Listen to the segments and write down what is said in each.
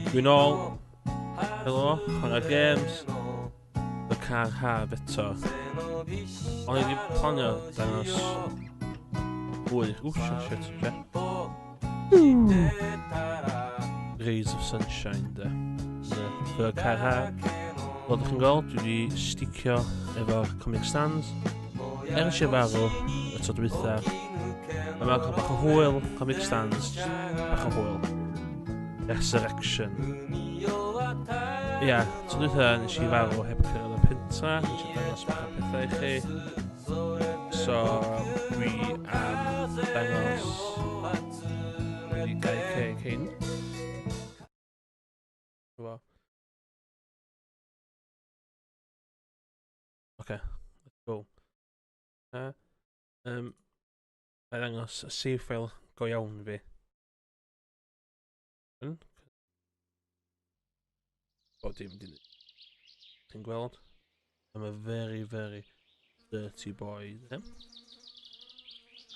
Dwi'n ôl. Helo, Chwarae Games. Y car haf eto. O'n i wedi planio dangos fwy. Shit, Rays of Sunshine, de. Y car haf. Fel ydych chi'n gweld, dwi wedi sticio efo'r comic stands. Eisiau farw, y tro dwytha. Mae'n cael bach o hwyl, comic stands, bach o hwyl. Resurrection. Ia, tro dwytha nes i farw heb cyrraedd y pentra, nes i dangos bach o pethau i chi. So, dwi am dangos wedi gael ceg hyn. Wow. Okay, let's go. Mae'n dangos y save file go iawn fi. O, dim. Ti'n gweld? I'm a very, very dirty boy.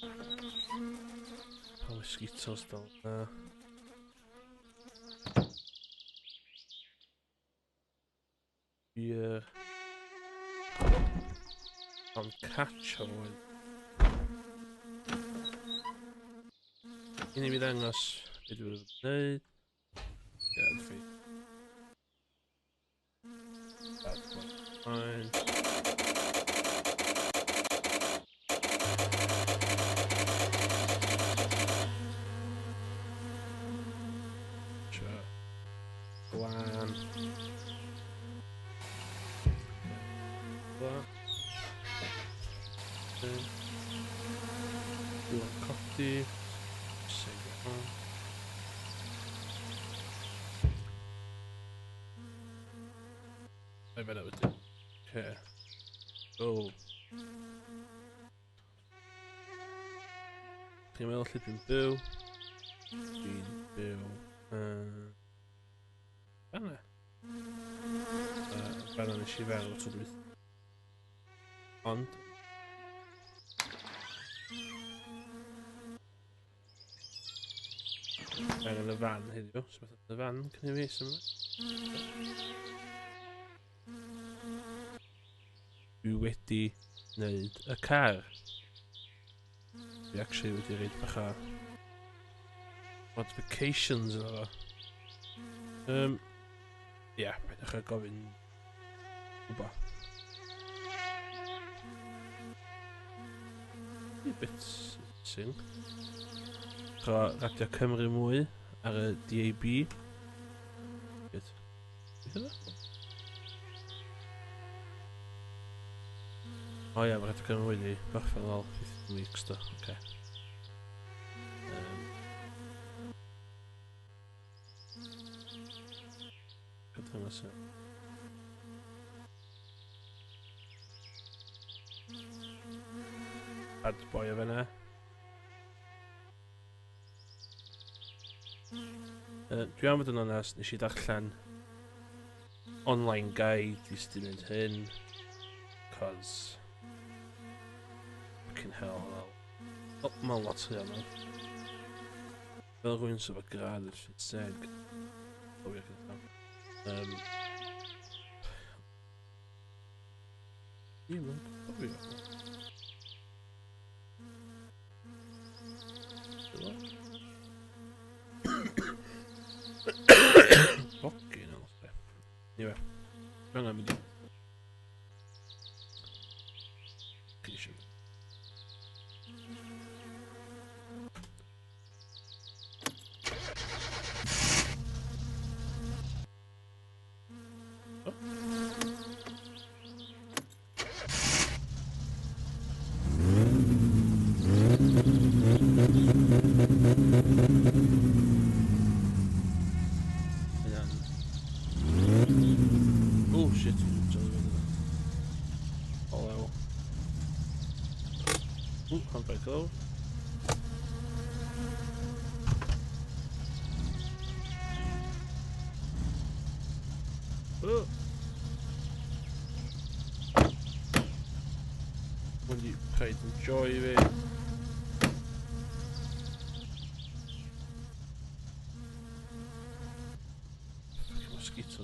Pa mosquitoes dal na. Beer. On catch o'n. Un I fi ddangos beth dwi'n gwneud. Gad fi. That's fine. Sure. Gwan. Dwi'n codi. I bet I would do. Okay. Go. Ti'n meddwl lle dwi'n byw? Dwi'n byw. Fanna. Fanna nes I ferw tro dwytha. Ond. Angen y fan heddiw. So beth y fan cyn I fi symud. Dwi wedi wneud y car. Dwi actually wedi reid bach o modifications yna fo. Ia, paidwch â gofyn wbath. A bit syng. Cho Radio Cymru mwy ar y DAB. Good. Beth yna? O ia, mae Radio Cymru wedi gorffen ôl 15 weeks do. Okay. Gydyn nhw sy'n. Bad boy o fyna. Dwi am fod yn onest, nes I darllen online guide I sdi wneud hyn. Cos fucking hell, mae'n lot o hynny. Fel rhywun sy'n fo grad y shit seg. Ie, mae'n cofio. Fucking hell. Anyway, rhan am ydi. Cysio. Oh shit, hello. Handbrake low. Oh. When you paid enjoy it. mosquito.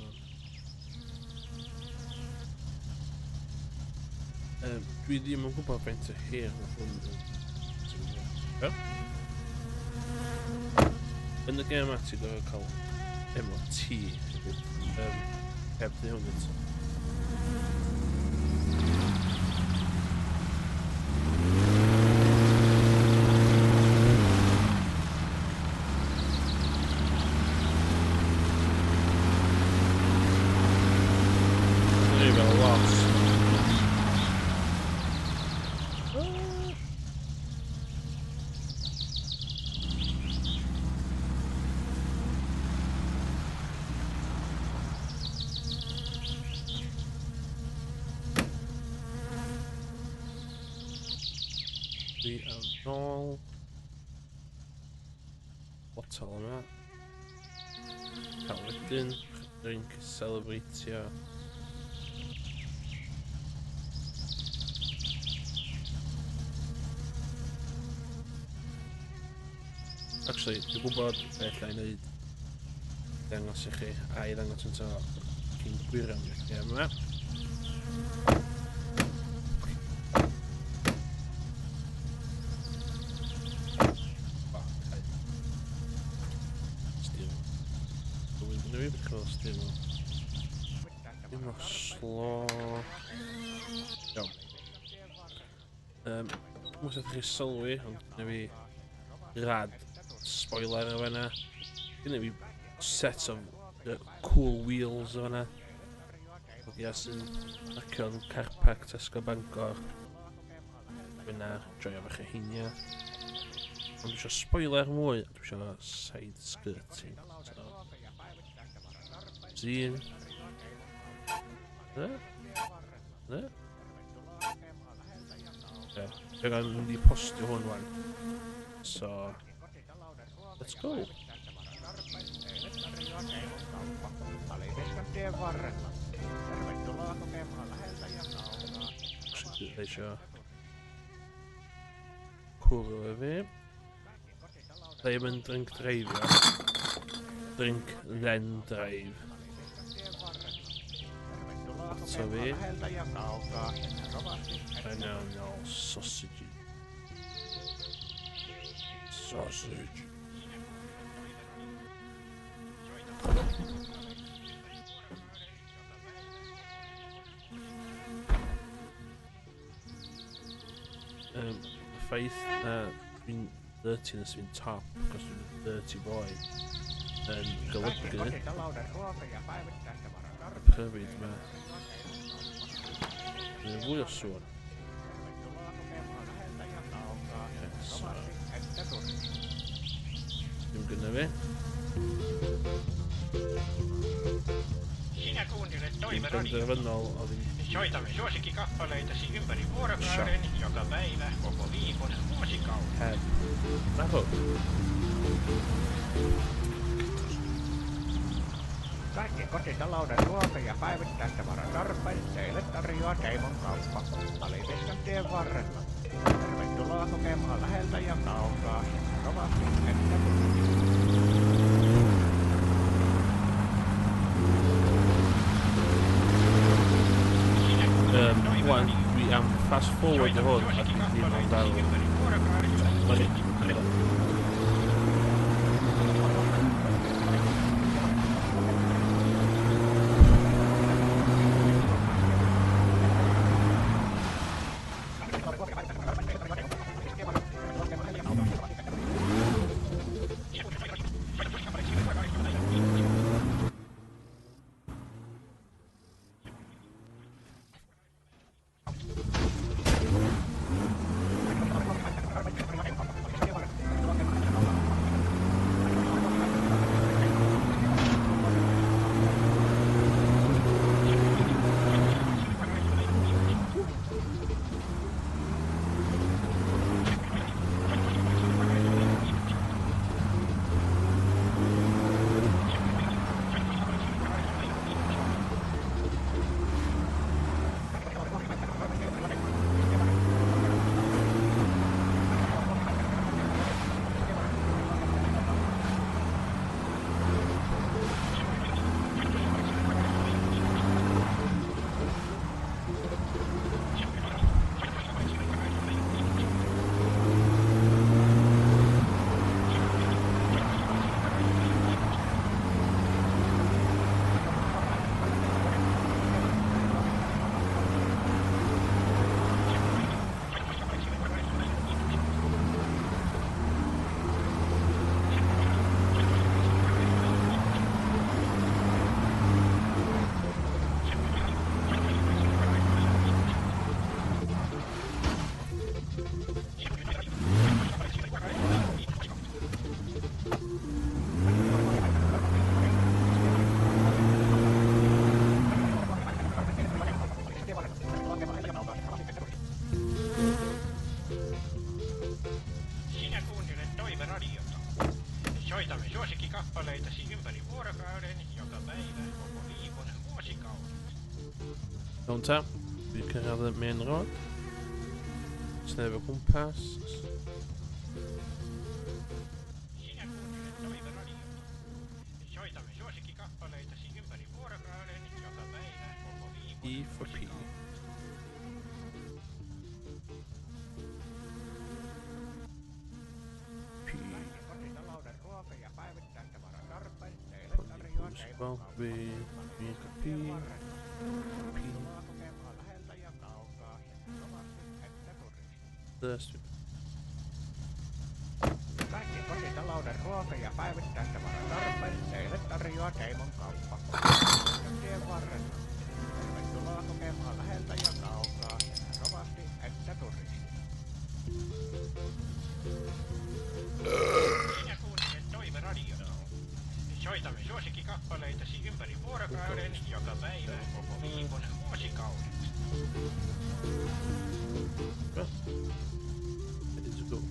Dwi ddim yn gwybod faint o hir mae hwn yn. Yn y gêm a ti'n gorfod cael enw T heb di hwn eto. Dwi ar ôl botol yma cael wedyn drink celebratio actually dwi'n gwybod beth allai wneud dangos i chi a I ddangos yn to cyn gwirio am y gêm yma. Dim o slo. Iawn. Mwys ydych chi sylwi, ond gynna fi rad spoiler o fanna. Gynna fi set of cool wheels o fanna. Oedd ia sy'n acio'n Carpac Tesco Bangor. Fyna joio fach e heinia. Ond dwi isio spoiler mwy, dwi isio side skirting. Zin. Ne? Dwi'n gael mynd I postio hwn wan. So, let's go. Actually, eisiau cwrw e fi. Ddim yn drink dreifio. Drink then drive. So fi. And now sausage. Sausage. The faith dwi'n dirtiness fi'n top because dwi'n a dirty boy yn golygu prefyd yma dwi'n fwy o sŵn. So ddim gynna fi. Sinä kuuntelet Dwi'n Toive benderfynol o fi'n Soitamme suosikkikappaleitasi ympäri vuorokauden, joka päivä, koko viikon, vuosikauden. heb. Bravo. Kaikki kotitalouden ruoka- ja päivittäistavaratarpeet teille tarjoaa Teimon kauppa Taliveskan tien varrella. Tervetuloa kokemaan läheltä ja kaukaa sekä Rovaniemellä että Wan, we am fast forward the hwn a dwi ddim yn dal. Soitamme suosikkikappaleitasi ympäri vuorokauden, joka päivä, koko viikon, vuosikaudet. Don't tap. Vi kan rädda med en rad. Snäva kompass. Sinä kuuntelet Toiveradiota. Soitamme suosikkikappaleitasi ympäri vuorokauden, joka päivä, koko viikon, E for P. Kotitalouden ruoka- ja päivittäistavaran teille tarjoaa Teimon kauppa. P. Kokemaan läheltä ja kaukaa, kovasti että turisti. Kaikki kotitalouden ruoka- ja päivittäistavaran teille tarjoaa Teimon kauppa. Tien varrella. Tervetuloa kokemaan läheltä ja kaukaa, kovasti että turisti. Sinä kuuntelet Toiveradiota. Soitamme suosikkikappaleitasi ympäri vuorokauden, joka päivä, koko viikon, vuosikaudet. Ready to go.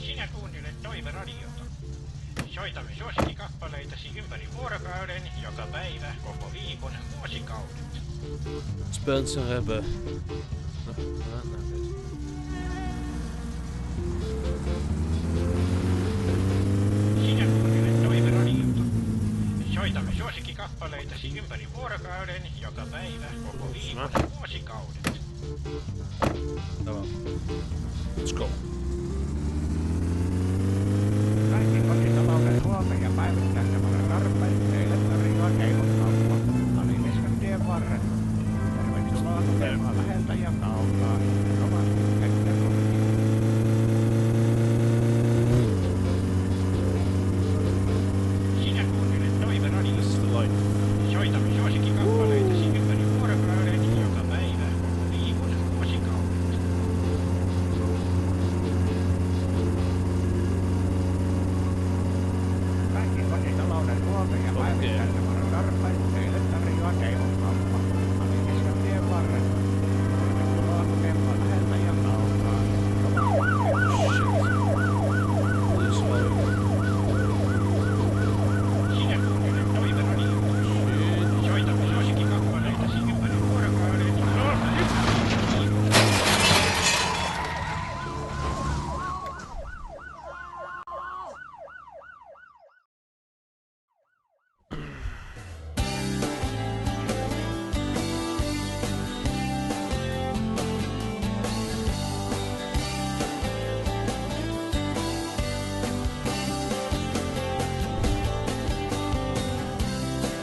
Sinä kuuntelet Toiveradiota. Soitamme suosikkikappaleitasi ympäri vuorokauden, joka päivä, koko viikon, vuosikaudet. Spencer hebben. Sinä kuuntelet Toiveradiota. Soitamme suosikkikappaleitasi ympäri vuorokauden, joka päivä, koko viikon, vuosikaudet. Let's go. Kaikki kotitalouden ruoka- ja päivittäistavaran tarpeet teille tarjoaa Teimon kauppa. Aliniskan tien varrella. Tervetuloa kokemaan läheltä ja kaukaa, kovasti että turisti. Sinä kuuntelet Toiveradiota. Soitamme suosikkikappaleitasi ympäri vuorokauden, joka päivä, koko viikon, vuosikaudet. Kaikki kotitalouden ruoka- ja päivittäistavaran tarpeet teille tarjoaa Teimon kauppa. Aliniskan tien varrella. Tervetuloa kokemaan läheltä ja kaukaa, Sinä kuuntelet Toiveradiota. Soitamme suosikkikappaleitasi ympäri vuorokauden.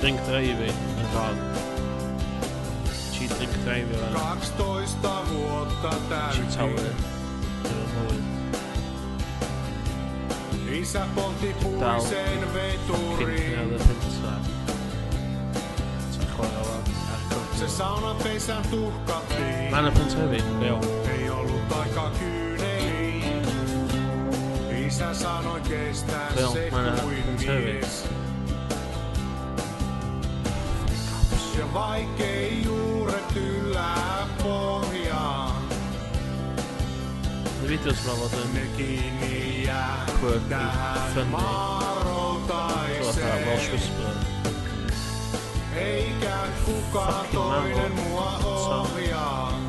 Drink drive en rad. Cheat drink drive eller 12 vuotta cheat tower. täytin. Isä poltti puisen veturiin. Pinnalle pinsaa. Sakhoilla Se saunapesän tuhkattiin. Mä en pinsa hyvin, joo. Ei ollut aika kyyneliin. Isä sanoi kestää Joo, se mä näen kuin sen hyvin. mies. Ja vaikkei juuret yllää pohjaan, Det vittu jos mä voisin ne kiinni jää Quirky, tähän funny. maarotaiseen. Welsh Whisperer. Eikä kukaan Fucking toinen mambo. mua ohjaa.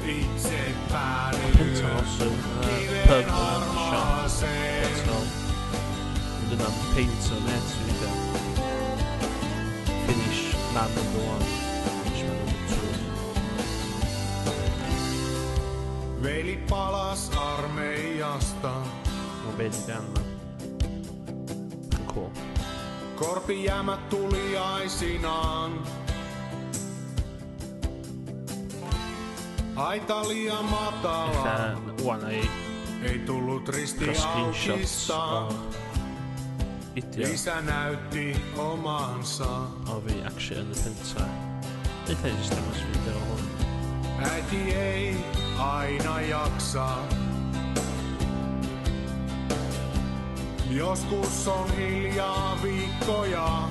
Itse pääni Pinsa lyön också kiven purple shot. harmaaseen. Så den där pinsa med så vidare. Finish man number 1. Finish man number 2. Veli palas armeijasta. Mun veli tänne. Cool. Korpijäämät tuliaisinaan. Aita liian matala. Tää uona ei Ei tullut screenshots. ristiautista. Itse Isä näytti omansa. av action pinsa. Det är just det måste vi göra. Äiti ei aina jaksa. Joskus on hiljaa viikkoja.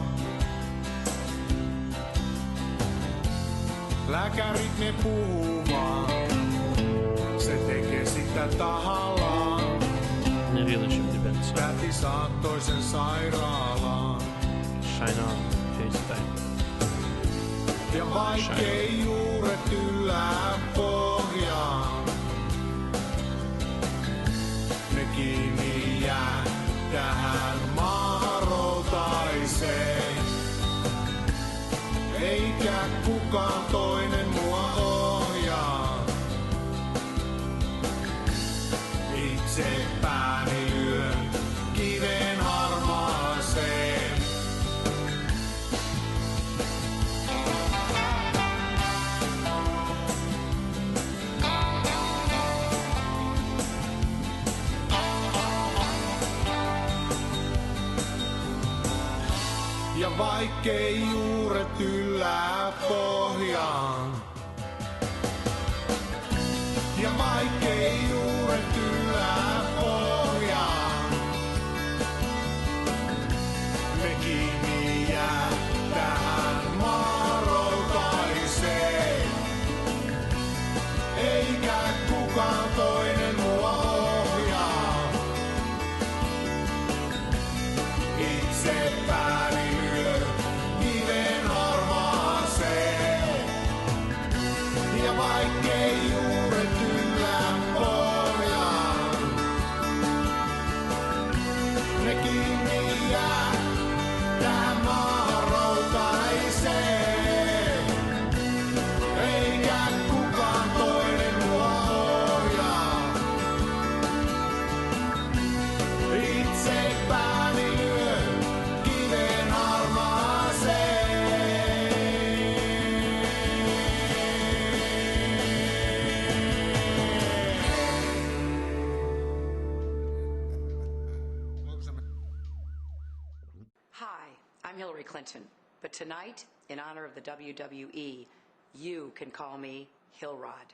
Lääkärit ne puhuu vaan, se tekee sitä tahallaan. Ne really should be bent so. Täti saattoi sen sairaalaan. Shine on, case time. Ja vaikkei juuret yllää pohjaan, ne kiinni jää tähän maahan routaiseen. Eikä kukaan toinen mua ohjaa. Itse pääni lyön kiven harmaaseen. Ja vaikkei juuret yllää pohjaan. Ja vaikkei juuret yllää pohjaan. Ne kiinni jää tähän maahan routaiseen. Eikä kukaan toinen mua ohjaa. Itse pääni lyö kiven harmaaseen. Ja vaikkei juuret yllää pohjaan, ne kiinni jää tähän maahan routaiseen. Eikä kukaan toinen mua ohjaa. Itse pääni lyö kiven harmaaseen. Hi, I'm Hillary Clinton, but tonight, in honor of the WWE, you can call me Hillrod.